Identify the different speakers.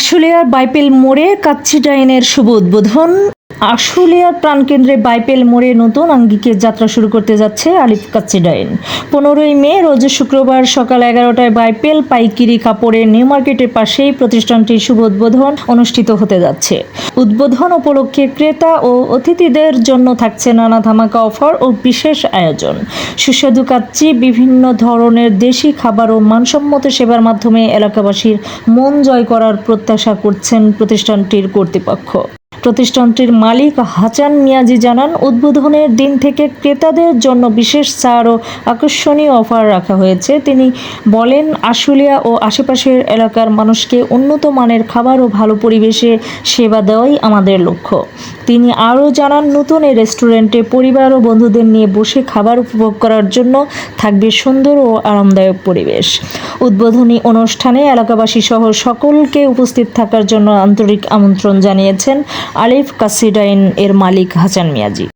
Speaker 1: আশুলিয়ার বাইপেল মোড়ে কাচ্চি ডাইনের শুভ উদ্বোধন। আশুলিয়ার প্রাণকেন্দ্রে বাইপেল মোড়ে নতুন আঙ্গিকে যাত্রা শুরু করতে যাচ্ছে আলিফ কাচ্চি ডাইন। 15ই মে রোজ শুক্রবার সকাল 11টায় বাইপেল পাইকিরি কাপড়ের নিউ মার্কেটের পাশেই প্রতিষ্ঠানটির শুভ উদ্বোধন অনুষ্ঠিত হতে যাচ্ছে। উদ্বোধন উপলক্ষে ক্রেতা ও অতিথিদের জন্য থাকছে নানা ধামাকা অফার ও বিশেষ আয়োজন। সুস্বাদু কাচ্চি, বিভিন্ন ধরনের দেশি খাবার ও মানসম্মত সেবার মাধ্যমে এলাকাবাসীর মন জয় করার প্রত্যাশা করছেন প্রতিষ্ঠানটির কর্তৃপক্ষ। প্রতিষ্ঠানটির মালিক হাসান মিয়াজি জানান, উদ্বোধনের দিন থেকে ক্রেতাদের জন্য বিশেষ ছাড় ও আকর্ষণীয় অফার রাখা হয়েছে। তিনি বলেন, আশুলিয়া ও আশেপাশের এলাকার মানুষকে উন্নত মানের খাবার ও ভালো পরিবেশে সেবা দেওয়াই আমাদের লক্ষ্য। তিনি আরও জানান, নতুন এই রেস্টুরেন্টে পরিবার ও বন্ধুদের নিয়ে বসে খাবার উপভোগ করার জন্য থাকবে সুন্দর ও আরামদায়ক পরিবেশ। উদ্বোধনী অনুষ্ঠানে এলাকাবাসী সহ সকলকে উপস্থিত থাকার জন্য আন্তরিক আমন্ত্রণ জানিয়েছেন আলিফ কাচ্চি ডাইন এর মালিক হাসান মিয়াজি।